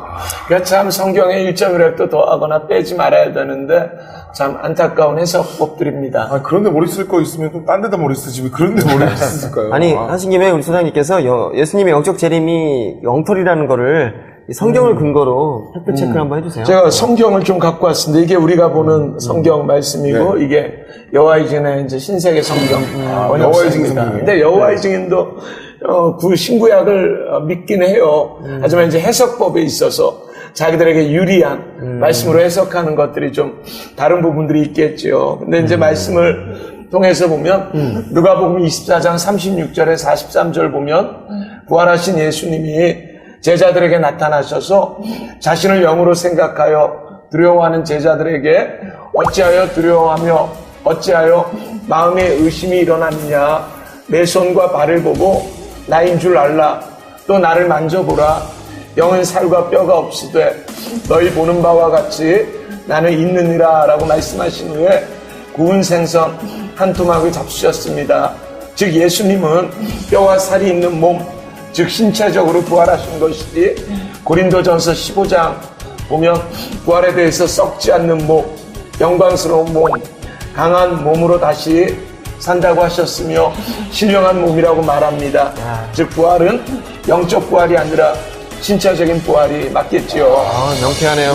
그러니까 참 성경에 1.1획도 더하거나 빼지 말아야 되는데 참 안타까운 해석법들입니다. 그런데 머리 쓸 거 있으면 좀 딴 데다 머리 쓰지 왜 그런데 머리 쓸까요? 아니, 하신 김에 우리 소장님께서 예수님의 영적 재림이 영털이라는 거를 이 성경을 근거로 팩트 체크를 한번 해주세요. 제가 성경을 좀 갖고 왔습니다. 이게 우리가 보는 성경 말씀이고 이게 여호와의 증인의 이제 신세계 성경 여호와의 증인 성경이에요? 근데 여호와의 증인도 그 신구약을 믿긴 해요. 하지만 이제 해석법에 있어서 자기들에게 유리한 말씀으로 해석하는 것들이 좀 다른 부분들이 있겠죠. 근데 이제 말씀을 통해서 보면 누가복음 24장 36절에 43절 보면 부활하신 예수님이 제자들에게 나타나셔서 자신을 영으로 생각하여 두려워하는 제자들에게 어찌하여 두려워하며 어찌하여 마음에 의심이 일어났느냐. 내 손과 발을 보고 나인 줄 알라. 또 나를 만져보라. 영은 살과 뼈가 없으되 너희 보는 바와 같이 나는 있느니라 라고 말씀하신 후에 구운 생선 한 토막을 잡수셨습니다. 즉 예수님은 뼈와 살이 있는 몸, 즉 신체적으로 부활하신 것이지 고린도전서 15장 보면 부활에 대해서 썩지 않는 몸, 영광스러운 몸, 강한 몸으로 다시 산다고 하셨으며 신령한 몸이라고 말합니다. 즉 부활은 영적 부활이 아니라 신체적인 부활이 맞겠지요. 명쾌하네요.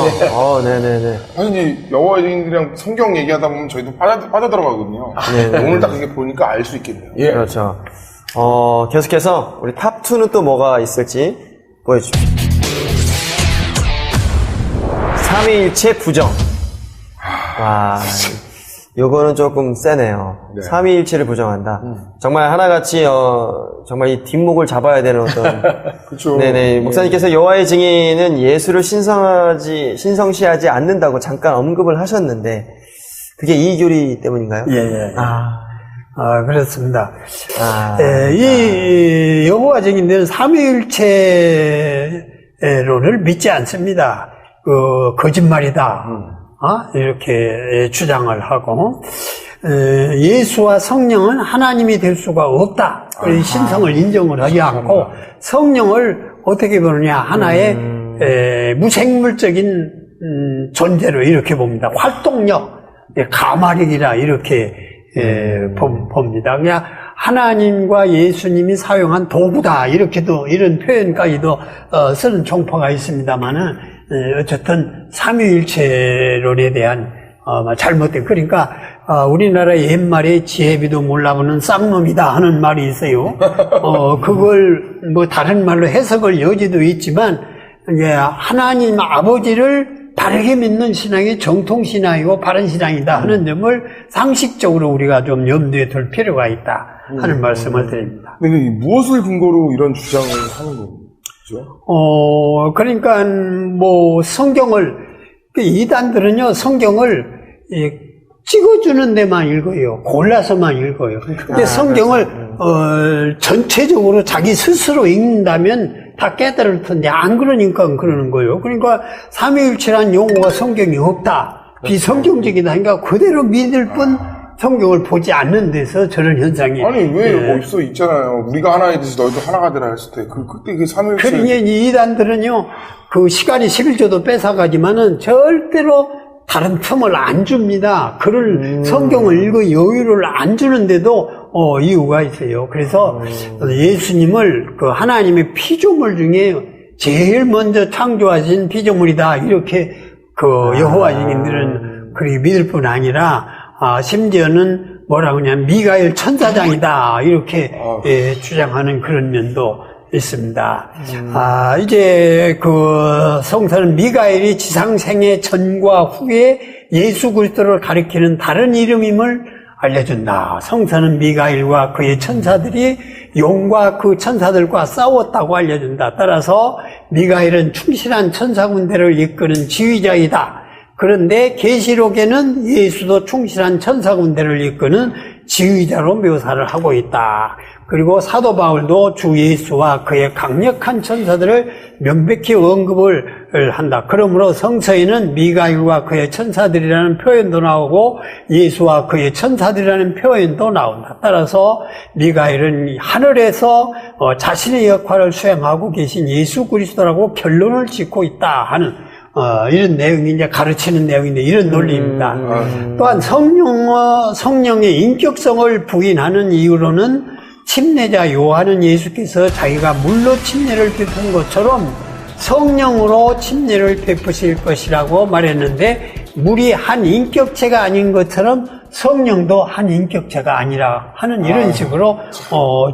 네네네. 사실 여호와의 증인들이랑 성경 얘기하다 보면 저희도 빠져들어가거든요. 오늘 딱 이게 보니까 알 수 있겠네요. 예. 그렇죠. 계속해서 우리 탑2는 또 뭐가 있을지 보여주십시오. 삼위일체 부정. 와, 요거는 조금 세네요. 네. 삼위일체를 부정한다. 정말 하나같이 정말 이 뒷목을 잡아야 되는 어떤. 그렇죠. 네네. 목사님께서 여호와의 증인은 예수를 신성시하지 않는다고 잠깐 언급을 하셨는데 그게 이교리 때문인가요? 예. 그렇습니다. 이 여호와 증인들은 삼위일체론을 믿지 않습니다. 거짓말이다. 이렇게 주장을 하고 예수와 성령은 하나님이 될 수가 없다. 신성을 인정을 하지 않고 성령을 어떻게 보느냐 하나의 무생물적인 존재로 이렇게 봅니다. 활동력, 가마력이라 이렇게 봅니다. 그냥 하나님과 예수님이 사용한 도구다 이렇게도 이런 표현까지도 쓰는 종파가 있습니다만은 어쨌든 삼위일체론에 대한 잘못된 그러니까 우리나라 옛말에 지혜비도 몰라보는 쌍놈이다 하는 말이 있어요. 그걸 뭐 다른 말로 해석을 여지도 있지만 이제 하나님 아버지를 바르게 믿는 신앙이 정통신앙이고 바른 신앙이다 하는 점을 상식적으로 우리가 좀 염두에 둘 필요가 있다 하는 말씀을 드립니다. 근데 무엇을 근거로 이런 주장을 하는 거죠? 그러니까 뭐 성경을 이단들은요 성경을 찍어주는 데만 읽어요. 골라서만 읽어요. 근데 성경을 전체적으로 자기 스스로 읽는다면 다 깨달을 텐데 안 그러니까 그러는 거예요. 그러니까 삼위일체란 용어가 성경에 없다. 비성경적이다. 그러니까 그대로 믿을 뿐 성경을 보지 않는 데서 저런 현상이. 아니, 왜 어디서 있잖아요. 우리가 하나이듯이 너희도 하나가 되라 했을 때. 그때 그 삼일체. 그러니까 이 이단들은요, 그 시간이 11조도 뺏어가지만은 절대로 다른 틈을 안 줍니다. 글을, 성경을 읽어 여유를 안 주는데도, 이유가 있어요. 그래서 예수님을 그 하나님의 피조물 중에 제일 먼저 창조하신 피조물이다. 이렇게 그 여호와 증인들은 그렇게 믿을 뿐 아니라, 심지어는 뭐라고 하냐면 미가엘 천사장이다. 이렇게 주장하는 그런 면도 있습니다. 이제 그 성서는 미가엘이 지상생애 전과 후에 예수 그리스도를 가리키는 다른 이름임을 알려준다. 성서는 미가엘과 그의 천사들이 용과 그 천사들과 싸웠다고 알려준다. 따라서 미가엘은 충실한 천사 군대를 이끄는 지휘자이다. 그런데 계시록에는 예수도 충실한 천사 군대를 이끄는 지휘자로 묘사를 하고 있다. 그리고 사도 바울도 주 예수와 그의 강력한 천사들을 명백히 언급을 한다. 그러므로 성서에는 미가엘과 그의 천사들이라는 표현도 나오고 예수와 그의 천사들이라는 표현도 나온다. 따라서 미가엘은 하늘에서 자신의 역할을 수행하고 계신 예수 그리스도라고 결론을 짓고 있다 하는 이런 내용이 이제 가르치는 내용인데 이런 논리입니다. 또한 성령의 인격성을 부인하는 이유로는 침례자 요한은 예수께서 자기가 물로 침례를 베푼 것처럼 성령으로 침례를 베푸실 것이라고 말했는데 물이 한 인격체가 아닌 것처럼 성령도 한 인격체가 아니라 하는 이런 식으로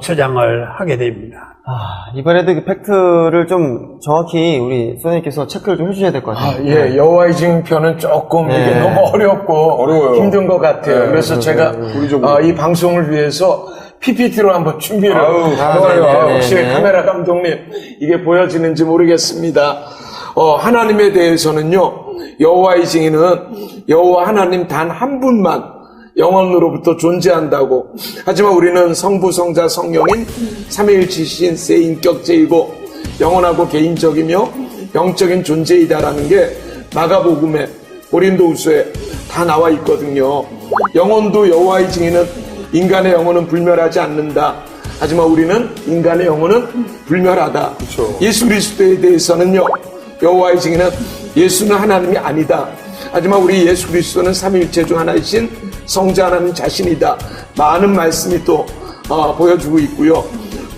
주장을 하게 됩니다. 이번에도 그 팩트를 좀 정확히 우리 선생님께서 체크를 좀 해주셔야 될 것 같아요. 예, 여호와의 증인편은 조금 이게 너무 어렵고 힘든 것 같아요. 그래서 제가 이 방송을 위해서 PPT로 한번 준비를 해봐요. 혹시 카메라 감독님 이게 보여지는지 모르겠습니다. 하나님에 대해서는요, 여호와의 증인은 여호와 하나님 단 한 분만 영원으로부터 존재한다고. 하지만 우리는 성부, 성자, 성령인 삼위일체신 세 인격체이고 영원하고 개인적이며 영적인 존재이다라는 게 마가복음에 고린도후서에 다 나와 있거든요. 영혼도 여호와의 증인은 인간의 영혼은 불멸하지 않는다. 하지만 우리는 인간의 영혼은 불멸하다. 그렇죠. 예수 그리스도에 대해서는요, 여호와의 증인은 예수는 하나님이 아니다. 하지만 우리 예수 그리스도는 삼위일체 중 하나이신 성자 하나님 자신이다. 많은 말씀이 또 보여주고 있고요.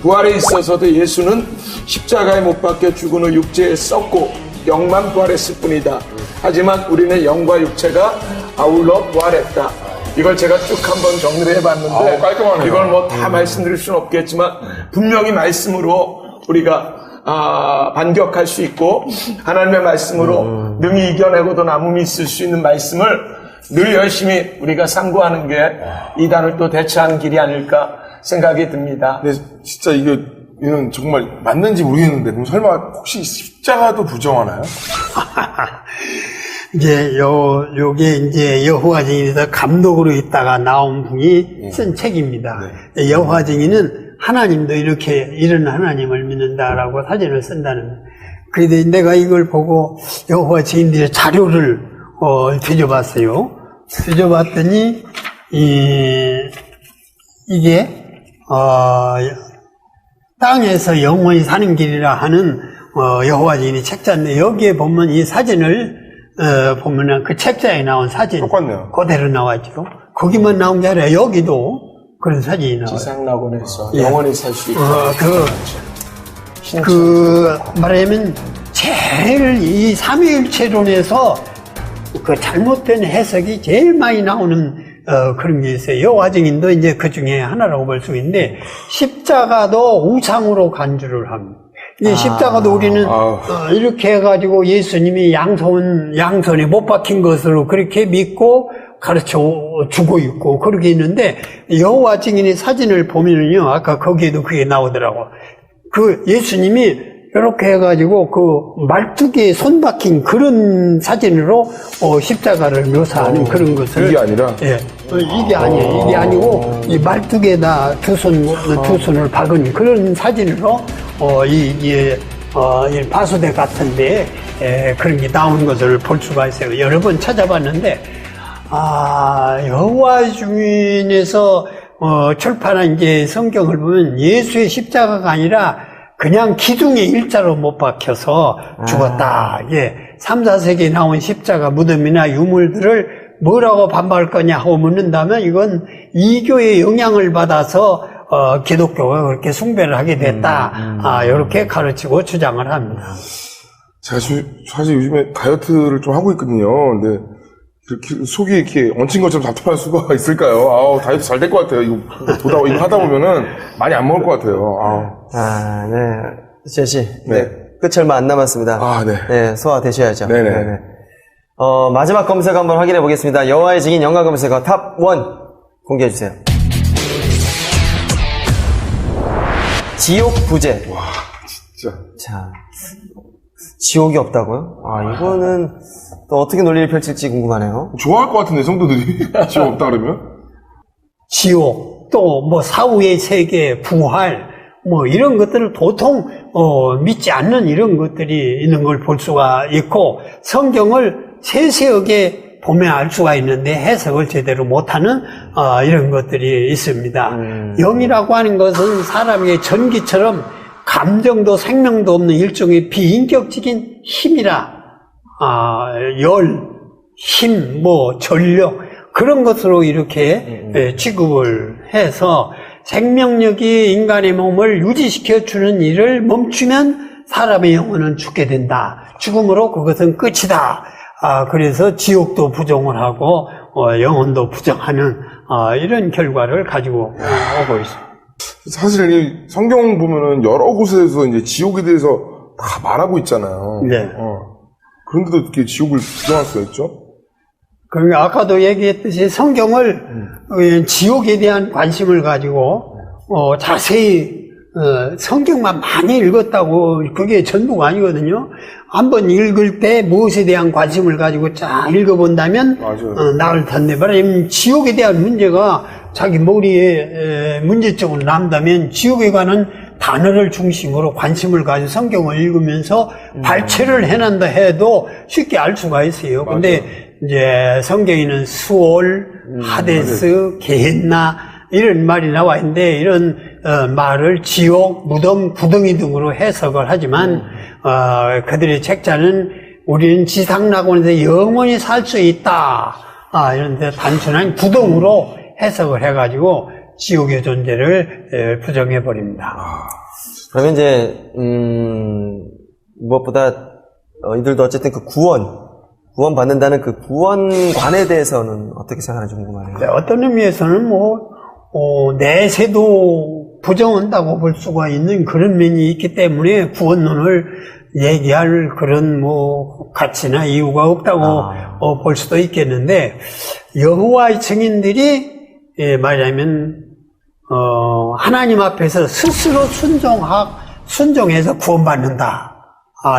부활에 있어서도 예수는 십자가에 못 박혀 죽은 후 육체에 썩고 영만 부활했을 뿐이다. 하지만 우리는 영과 육체가 아울러 부활했다. 이걸 제가 쭉 한번 정리를 해봤는데 깔끔하네요. 이걸 뭐 다 말씀드릴 수는 없겠지만 분명히 말씀으로 우리가 반격할 수 있고 하나님의 말씀으로 능히 이겨내고도 남음이 있을 수 있는 말씀을 늘 열심히 우리가 상고하는 게 이단을 또 대처하는 길이 아닐까 생각이 듭니다. 근데 진짜 이건 정말 맞는지 모르겠는데 그럼 설마 혹시 십자가도 부정하나요? 이제 요게 이제 여호와 증인에서 감독으로 있다가 나온 분이 쓴 책입니다. 여호와 증인은 하나님도 이렇게 이런 하나님을 믿는다라고 사전을 쓴다는. 그런데 내가 이걸 보고 여호와 증인들의 자료를 뒤져봤어요. 뒤져봤더니 이게 땅에서 영원히 사는 길이라 하는 여호와 증인의 책자인데 여기에 보면 이 사진을 보면은 그 책자에 나온 사진 똑같네요. 그대로 나왔죠. 거기만 나온 게 아니라 여기도 그런 사진이 나와요. 지상낙원에서 영원히 살 수 있다. 말하자면 제일 이 삼위일체론에서 그 잘못된 해석이 제일 많이 나오는 그런 게 있어요. 여호와 증인도 이제 그 중에 하나라고 볼 수 있는데 십자가도 우상으로 간주를 합니다. 이 십자가도 우리는 이렇게 해가지고 예수님이 양손에 못 박힌 것으로 그렇게 믿고 가르쳐 주고 있고 그렇게 있는데 여호와 증인의 사진을 보면은요, 아까 거기에도 그게 나오더라고. 그 예수님이 이렇게 해가지고 그 말뚝에 손 박힌 그런 사진으로 십자가를 묘사하는 그런 것을. 이게 아니라? 예. 이게 아니에요. 이게 아니고 이 말뚝에다 두 손을 박은 그런 사진으로 이 바수대 같은데 그런 게 나온 것을 볼 수가 있어요. 여러 번 찾아봤는데 여호와 증인에서 출판한 이제 성경을 보면 예수의 십자가가 아니라 그냥 기둥에 일자로 못 박혀서 죽었다. 예. 3, 4세기에 나온 십자가 무덤이나 유물들을 뭐라고 반박할 거냐 하고 묻는다면 이건 이교의 영향을 받아서 기독교가 그렇게 숭배를 하게 됐다. 이렇게 가르치고 주장을 합니다. 제가 사실 요즘에 다이어트를 좀 하고 있거든요. 근데 이렇게 속이 이렇게 얹힌 것처럼 답답할 수가 있을까요? 아우, 다이어트 잘 될 것 같아요. 이거 하다 보면은 많이 안 먹을 것 같아요. 아우. 네. 제시. 네. 끝이 얼마 안 남았습니다. 네. 네, 소화되셔야죠. 네네. 마지막 검색 한번 확인해 보겠습니다. 여호와의 증인 연관 검색어 탑 1 공개해 주세요. 지옥 부재. 와, 진짜. 자, 지옥이 없다고요? 이거는 또 어떻게 논리를 펼칠지 궁금하네요. 좋아할 것 같은데, 성도들이. 지옥 없다 그러면? 지옥, 또 뭐 사후의 세계, 부활, 뭐 이런 것들을 도통 믿지 않는 이런 것들이 있는 걸 볼 수가 있고, 성경을 세세하게 보면 알 수가 있는데 해석을 제대로 못하는 이런 것들이 있습니다. 영이라고 하는 것은 사람의 전기처럼 감정도 생명도 없는 일종의 비인격적인 힘이라 열, 힘, 뭐 전력 그런 것으로 이렇게 취급을 해서 생명력이 인간의 몸을 유지시켜주는 일을 멈추면 사람의 영혼은 죽게 된다. 죽음으로 그것은 끝이다. 그래서 지옥도 부정을 하고 영혼도 부정하는 이런 결과를 가지고 오고 있습니다. 사실 이 성경 보면은 여러 곳에서 이제 지옥에 대해서 다 말하고 있잖아요. 네. 그런데도 이렇게 지옥을 부정할 수가 있죠? 그러니까 아까도 얘기했듯이 성경을 지옥에 대한 관심을 가지고 자세히 성경만 많이 읽었다고 그게 전부가 아니거든요. 한번 읽을 때 무엇에 대한 관심을 가지고 쫙 읽어본다면 나을 텐데 말하자면 지옥에 대한 문제가 자기 머리에 문제점으로 남다면 지옥에 관한 단어를 중심으로 관심을 가지고 성경을 읽으면서 발췌를 해낸다 해도 쉽게 알 수가 있어요. 근데 이제 성경에는 수올, 하데스, 게헨나 이런 말이 나와 있는데 이런 말을 지옥, 무덤, 구덩이 등으로 해석을 하지만 그들의 책자는 우리는 지상낙원에서 영원히 살 수 있다. 이런데 단순한 구덩으로 해석을 해가지고 지옥의 존재를 부정해 버립니다. 그러면 이제 무엇보다 이들도 어쨌든 그 구원 받는다는 그 구원관에 대해서는 어떻게 생각하는지 궁금하네요. 네, 어떤 의미에서는 내세도 부정한다고 볼 수가 있는 그런 면이 있기 때문에 구원론을 얘기할 그런 가치나 이유가 없다고 볼 수도 있겠는데, 여호와의 증인들이 말하자면 하나님 앞에서 스스로 순종해서 구원받는다.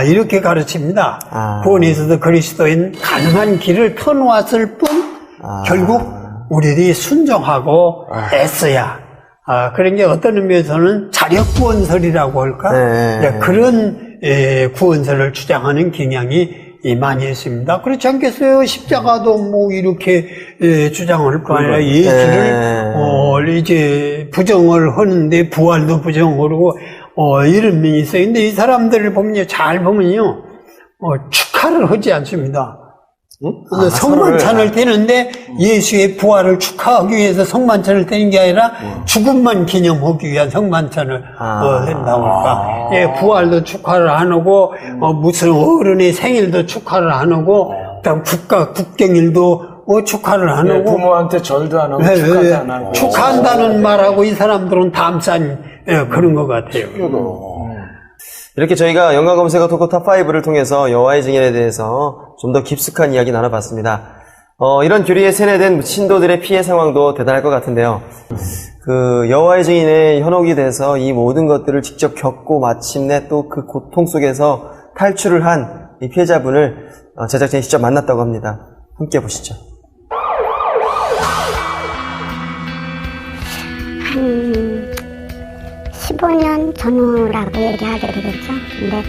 이렇게 가르칩니다. 구원에서도 그리스도인 가능한 길을 터놓았을 뿐 결국 우리들이 순종하고 애써야 그런 게 어떤 의미에서는 자력 구원설이라고 할까? 네, 그런 구원설을 주장하는 경향이 많이 있습니다. 그렇지 않겠어요? 십자가도 이렇게 주장을 할 거 아니라 예수를 이제 부정을 하는데 부활도 부정하고 이런 면이 있어요. 근데 이 사람들을 보면요, 잘 보면요, 축하를 하지 않습니다. 성만찬을 떼는데 예수의 부활을 축하하기 위해서 성만찬을 떼는 게 아니라 죽음만 기념하기 위한 성만찬을 한다고 할까. 부활도 축하를 안 하고 무슨 어른의 생일도 축하를 안 하고 그다음 국경일도 축하를 안 하고 부모한테 절도 안 하고 축하도 안 하고 축하한다는 말하고 이 사람들은 담싼 그런 것 같아요. 이렇게 저희가 연관검색어 토크 탑5를 통해서 여호와의 증인에 대해서 좀 더 깊숙한 이야기 나눠봤습니다. 이런 교리에 세뇌된 신도들의 피해 상황도 대단할 것 같은데요. 그 여호와의 증인의 현혹이 돼서 이 모든 것들을 직접 겪고 마침내 또 그 고통 속에서 탈출을 한 이 피해자분을 제작진이 직접 만났다고 합니다. 함께 보시죠. 한 15년 전후라고 얘기하게 되겠죠. 근데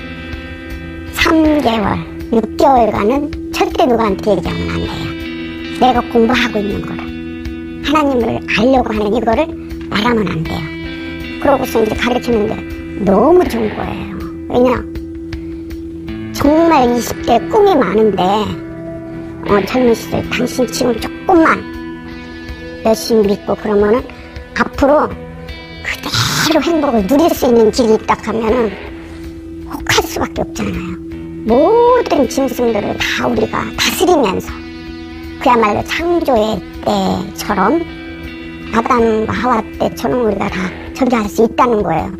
3개월, 6개월간은 절대 누구한테 얘기하면 안 돼요. 내가 공부하고 있는 거를, 하나님을 알려고 하는 이거를 말하면 안 돼요. 그러고서 이제 가르치는데 너무 좋은 거예요. 왜냐? 정말 20대 꿈이 많은데, 젊은 시절 당신 지금 조금만 열심히 믿고 그러면은 앞으로 그대로 행복을 누릴 수 있는 길이 있다 하면은 혹할 수밖에 없잖아요. 모든 짐승들을 다 우리가 다스리면서 그야말로 창조의 때처럼 아담과 하와 때처럼 우리가 다 저기 할 수 있다는 거예요.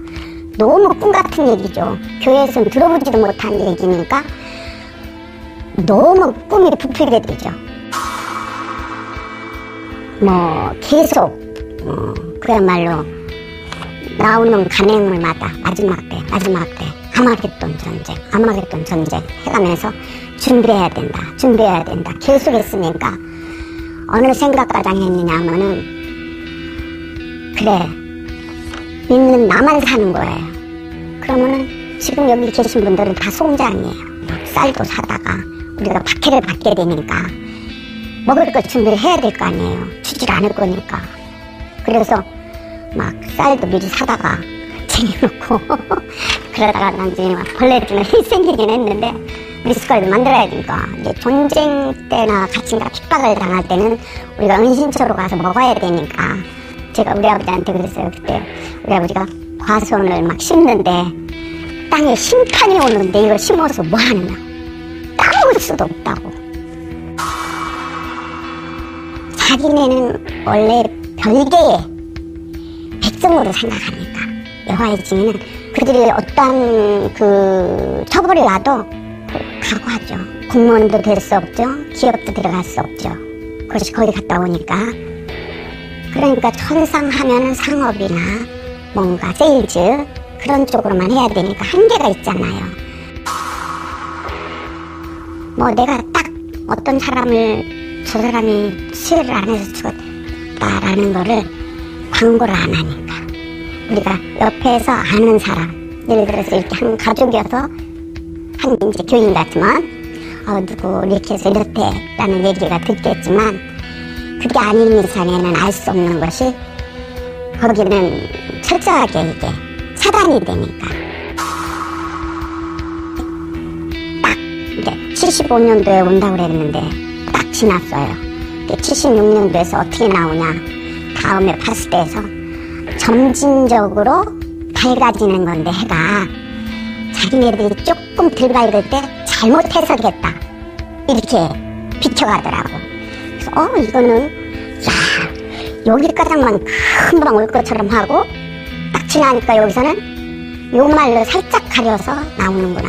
너무 꿈 같은 얘기죠. 교회에서는 들어보지도 못한 얘기니까 너무 꿈이 부풀게 되죠. 계속 그야말로 나오는 간행물마다 마지막 때 아마겟돈 전쟁 해가면서 준비해야 된다 계속 했으니까 어느 생각가장 했느냐 하면은 그래 믿는 나만 사는 거예요. 그러면은 지금 여기 계신 분들은 다 송장이에요. 쌀도 사다가 우리가 박해를 받게 되니까 먹을 걸 준비를 해야 될 거 아니에요. 주질 않을 거니까. 그래서 막 쌀도 미리 사다가 쟁여놓고 그러다가 나중에 막 벌레들은 생기긴 했는데 미숫가루를 만들어야 되니까 이제 전쟁 때나 같이가 핍박을 당할 때는 우리가 은신처로 가서 먹어야 되니까 제가 우리 아버지한테 그랬어요. 그때 우리 아버지가 과수원을 막 심는데 땅에 심판이 오는데 이걸 심어서 뭐 하느냐, 따먹을 수도 없다고. 자기네는 원래 별개의 백성으로 생각하니까 여호와의 증인은 그들이 어떤 그 처벌이 와도 각오하죠. 공무원도 될 수 없죠. 기업도 들어갈 수 없죠. 그것이 거기 갔다 오니까. 그러니까 천상하면은 상업이나 뭔가 세일즈 그런 쪽으로만 해야 되니까 한계가 있잖아요. 내가 딱 어떤 사람을 저 사람이 수혈을 안 해서 죽었다라는 거를 광고를 안 하니까 우리가 옆에서 아는 사람, 예를 들어서 이렇게 한 가족이어서 한 이제 교인 같으면 누구 이렇게 해서 이렇대라는 얘기가 듣겠지만 그게 아닌 이상에는 알 수 없는 것이 거기는 철저하게 이게 차단이 되니까 딱 이제 75년도에 온다고 그랬는데 딱 지났어요. 76년도에서 어떻게 나오냐 다음에 봤을 때에서 점진적으로 밝아지는 건데 해가 자기네들이 조금 덜 밝을 때 잘못 해석했다 이렇게 비춰가더라고. 그래서 이거는 여기까지만 금방 올 것처럼 하고 딱 지나니까 여기서는 요 말로 살짝 가려서 나오는구나.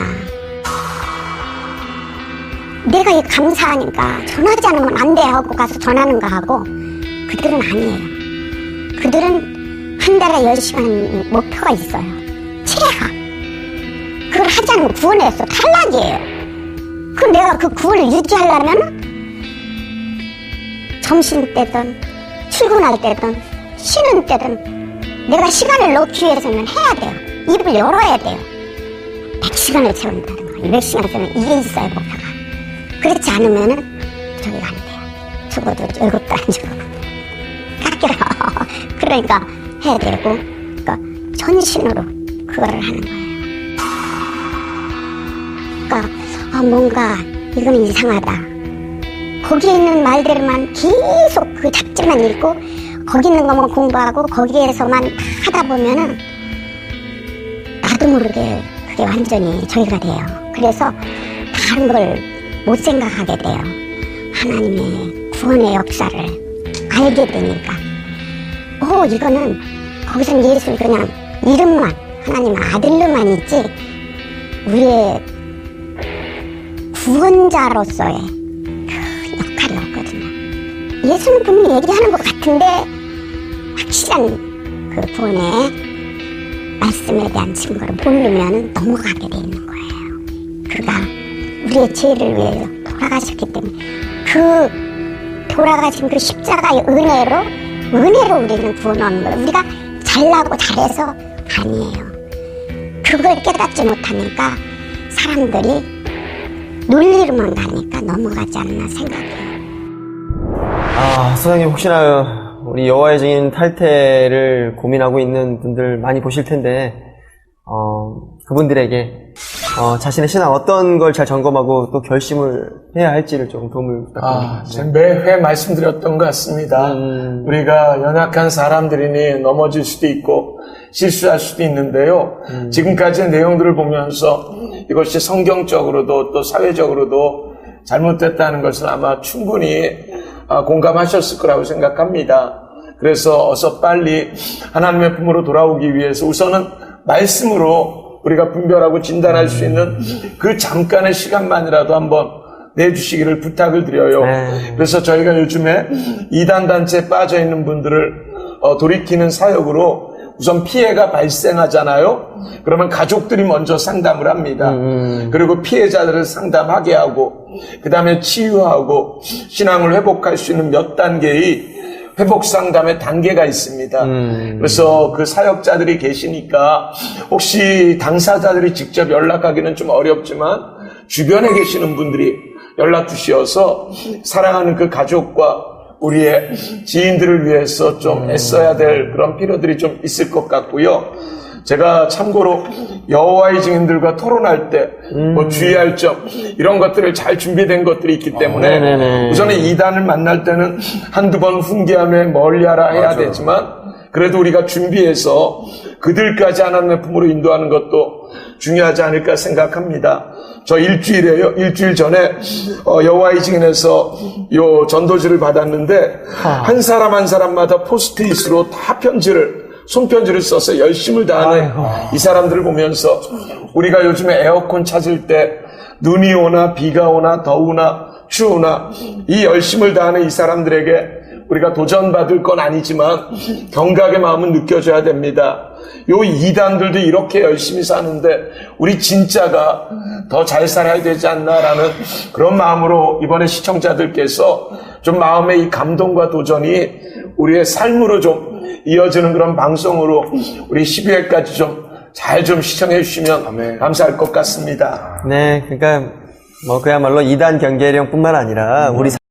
내가 이 감사하니까 전하지 않으면 안 돼 하고 가서 전하는가 하고 그들은 아니에요. 그들은 한 달에 10시간 목표가 있어요. 최하. 그걸 하지 않으면 구원에서 탈락이에요. 그럼 내가 그 구원을 유지하려면 점심 때든 출근할 때든 쉬는 때든 내가 시간을 넣기 위해서는 해야 돼요. 입을 열어야 돼요. 100시간을 채운다든가 200시간을 채우는 이게 있어요, 목표가. 그렇지 않으면은 저기가 안 돼요. 죽어도 월급도 안 주고 깎여라. 그러니까 해야 되고 그러니까 전신으로 그거를 하는 거예요. 그러니까 뭔가 이거는 이상하다. 거기 있는 말대로만 계속 그 잡지만 읽고 거기 있는 것만 공부하고 거기에서만 하다 보면은 나도 모르게 그게 완전히 저기가 돼요. 그래서 다른 걸 못 생각하게 돼요. 하나님의 구원의 역사를 알게 되니까 이거는 거기선 예수 그냥 이름만 하나님 아들로만 있지 우리의 구원자로서의 그 역할이 없거든요. 예수는 분명히 얘기하는 것 같은데 확실한 그 구원의 말씀에 대한 증거를 모르면 넘어가게 돼 있는 거예요. 그가 우리의 죄를 위해서 돌아가셨기 때문에 그 돌아가신 그 십자가의 은혜로 우리는 구원 얻는 거예요. 우리가 잘나고 잘해서 아니에요. 그걸 깨닫지 못하니까 사람들이 논리로만 가니까 넘어가지 않나 생각해요. 소장님 혹시나 우리 여호와의 증인 탈퇴를 고민하고 있는 분들 많이 보실 텐데, 그분들에게 자신의 신앙 어떤 걸 잘 점검하고 또 결심을 해야 할지를 좀 도움을 부탁드립니다. 제가 매회 말씀드렸던 것 같습니다. 우리가 연약한 사람들이니 넘어질 수도 있고 실수할 수도 있는데요. 지금까지의 내용들을 보면서 이것이 성경적으로도 또 사회적으로도 잘못됐다는 것을 아마 충분히 공감하셨을 거라고 생각합니다. 그래서 어서 빨리 하나님의 품으로 돌아오기 위해서 우선은 말씀으로 우리가 분별하고 진단할 수 있는 그 잠깐의 시간만이라도 한번 내주시기를 부탁을 드려요. 그래서 저희가 요즘에 이단 단체에 빠져 있는 분들을 돌이키는 사역으로 우선 피해가 발생하잖아요. 그러면 가족들이 먼저 상담을 합니다. 그리고 피해자들을 상담하게 하고 그 다음에 치유하고 신앙을 회복할 수 있는 몇 단계의 회복 상담의 단계가 있습니다. 그래서 그 사역자들이 계시니까 혹시 당사자들이 직접 연락하기는 좀 어렵지만 주변에 계시는 분들이 연락 주시어서 사랑하는 그 가족과 우리의 지인들을 위해서 좀 애써야 될 그런 필요들이 좀 있을 것 같고요. 제가 참고로 여호와의 증인들과 토론할 때 뭐 주의할 점 이런 것들을 잘 준비된 것들이 있기 때문에 우선은 이단을 만날 때는 한두 번 훈계하며 멀리하라 해야 되지만 그래도 우리가 준비해서 그들까지 하나님의 품으로 인도하는 것도 중요하지 않을까 생각합니다. 저 일주일 전에 여호와의 증인에서 요 전도지를 받았는데 한 사람 한 사람마다 포스트잇으로 다 손편지를 써서 열심을 다하는 이 사람들을 보면서 우리가 요즘에 에어컨 찾을 때 눈이 오나 비가 오나 더우나 추우나 이 열심을 다하는 이 사람들에게 우리가 도전받을 건 아니지만 경각의 마음은 느껴져야 됩니다. 요 이단들도 이렇게 열심히 사는데 우리 진짜가 더 잘 살아야 되지 않나라는 그런 마음으로 이번에 시청자들께서 좀 마음의 이 감동과 도전이 우리의 삶으로 좀 이어지는 그런 방송으로 우리 12회까지 좀 잘 좀 시청해 주시면 감사할 것 같습니다. 네, 그러니까 그야말로 이단 경계령뿐만 아니라 우리